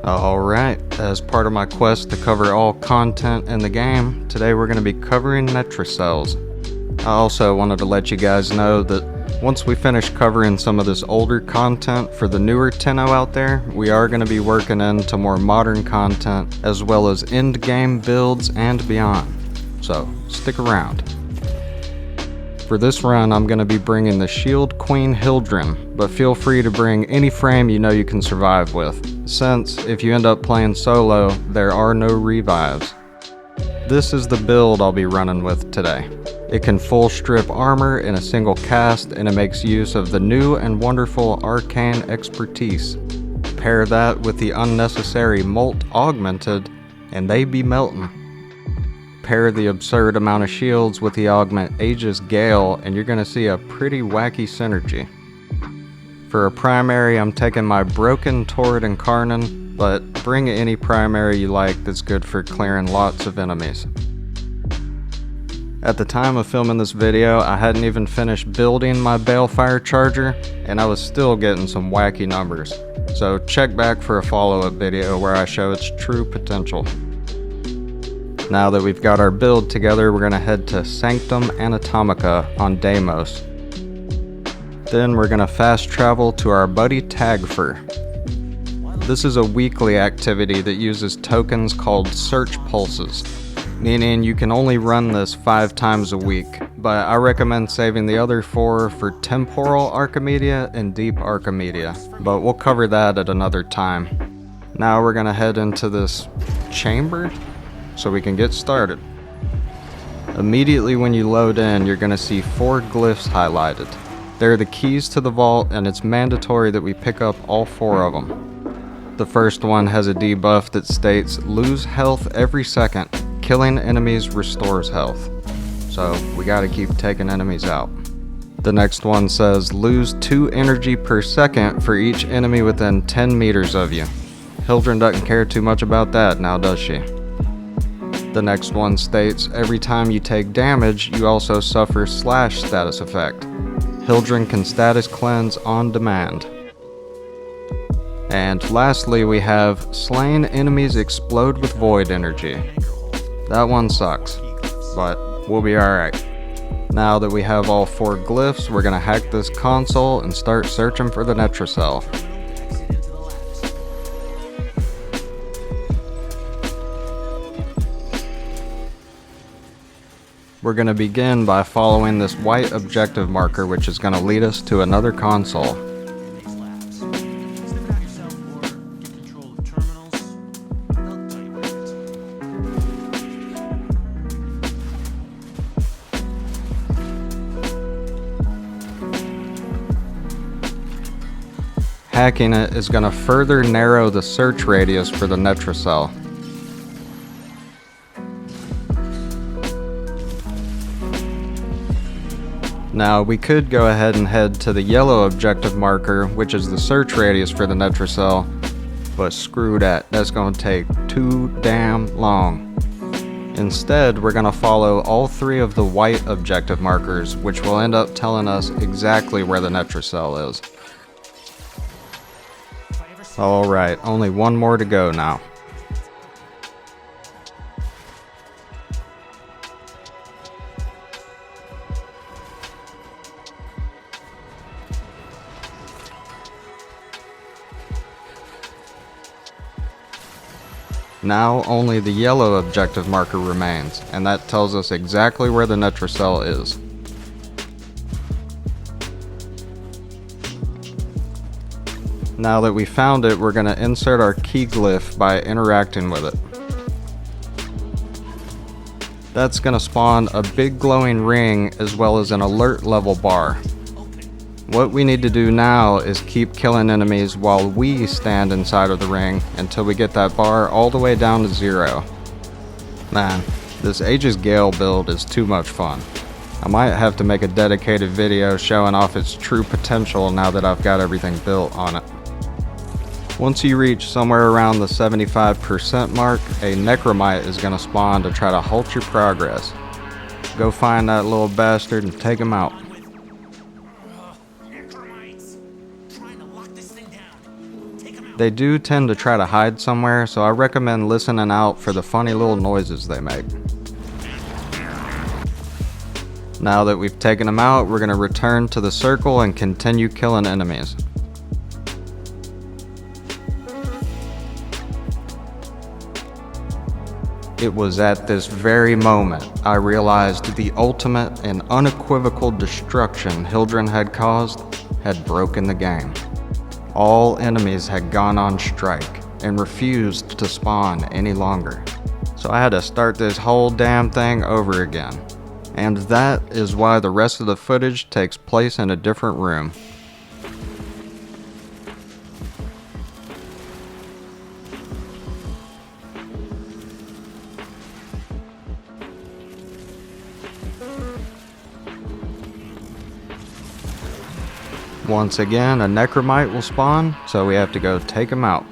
Alright, as part of my quest to cover all content in the game, today we're going to be covering Netracells. I also wanted to let you guys know that once we finish covering some of this older content for the newer Tenno out there, we are going to be working into more modern content as well as end-game builds and beyond. So, stick around. For this run, I'm going to be bringing the Shield Queen Hildryn, but feel free to bring any frame you know you can survive with, since if you end up playing solo, there are no revives. This is the build I'll be running with today. It can full strip armor in a single cast, and it makes use of the new and wonderful arcane expertise. Pair that with the unnecessary molt augmented, and they be melting. Pair the absurd amount of shields with the augment Aegis Gale, and you're going to see a pretty wacky synergy. For a primary, I'm taking my Broken Torrid Incarnon, but bring any primary you like that's good for clearing lots of enemies. At the time of filming this video, I hadn't even finished building my Balefire Charger, and I was still getting some wacky numbers. So check back for a follow-up video where I show its true potential. Now that we've got our build together, we're going to head to Sanctum Anatomica on Deimos. Then we're going to fast travel to our buddy Tagfer. This is a weekly activity that uses tokens called Search Pulses, meaning you can only run this 5 times a week, but I recommend saving the other 4 for Temporal Archimedia and Deep Archimedia, but we'll cover that at another time. Now we're going to head into this chamber so we can get started. Immediately when you load in, you're going to see 4 glyphs highlighted. They're the keys to the vault, and it's mandatory that we pick up all 4 of them. The first one has a debuff that states, lose health every second. Killing enemies restores health. So we gotta keep taking enemies out. The next one says, lose 2 energy per second for each enemy within 10 meters of you. Hildryn doesn't care too much about that, now does she? The next one states, every time you take damage, you also suffer slash status effect. Hildryn can status cleanse on demand. And lastly, we have slain enemies explode with void energy. That one sucks, but we'll be alright. Now that we have all 4 glyphs, we're gonna hack this console and start searching for the Netracell. We're going to begin by following this white objective marker, which is going to lead us to another console. Hacking it is going to further narrow the search radius for the Netracell. Now, we could go ahead and head to the yellow objective marker, which is the search radius for the Netracell, but screw that, that's going to take too damn long. Instead, we're going to follow all 3 of the white objective markers, which will end up telling us exactly where the Netracell is. Alright, only 1 more to go now. Now only the yellow objective marker remains, and that tells us exactly where the Netracell is. Now that we found it, we're going to insert our key glyph by interacting with it. That's going to spawn a big glowing ring as well as an alert level bar. What we need to do now is keep killing enemies while we stand inside of the ring until we get that bar all the way down to 0. Man, this Aegis Gale build is too much fun. I might have to make a dedicated video showing off its true potential now that I've got everything built on it. Once you reach somewhere around the 75% mark, a Necromite is going to spawn to try to halt your progress. Go find that little bastard and take him out. They do tend to try to hide somewhere, so I recommend listening out for the funny little noises they make. Now that we've taken them out, we're going to return to the circle and continue killing enemies. It was at this very moment I realized the ultimate and unequivocal destruction Hildren had caused had broken the game. All enemies had gone on strike and refused to spawn any longer. So I had to start this whole damn thing over again. And that is why the rest of the footage takes place in a different room. Once again, a necromite will spawn, so we have to go take him out.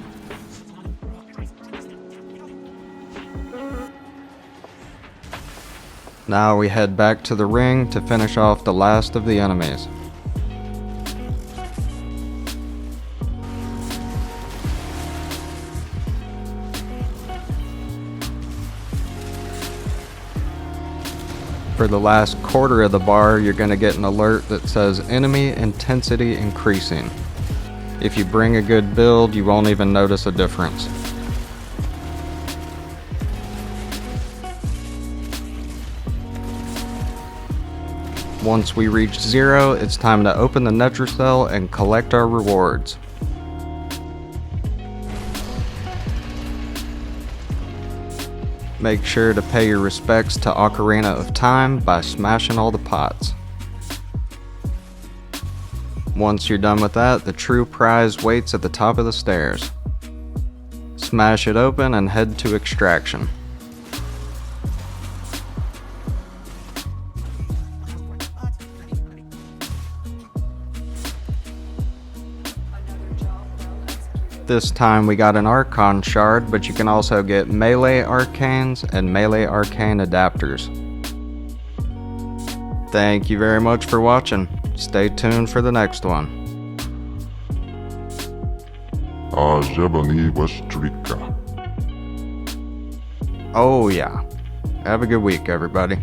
Now we head back to the ring to finish off the last of the enemies. For the last quarter of the bar, you're going to get an alert that says enemy intensity increasing. If you bring a good build, you won't even notice a difference. Once we reach 0, it's time to open the Netracell and collect our rewards. Make sure to pay your respects to Ocarina of Time by smashing all the pots. Once you're done with that, the true prize waits at the top of the stairs. Smash it open and head to extraction. This time we got an Archon shard, but you can also get melee arcanes and melee arcane adapters. Thank you very much for watching. Stay tuned for the next one. Oh yeah. Have a good week, everybody.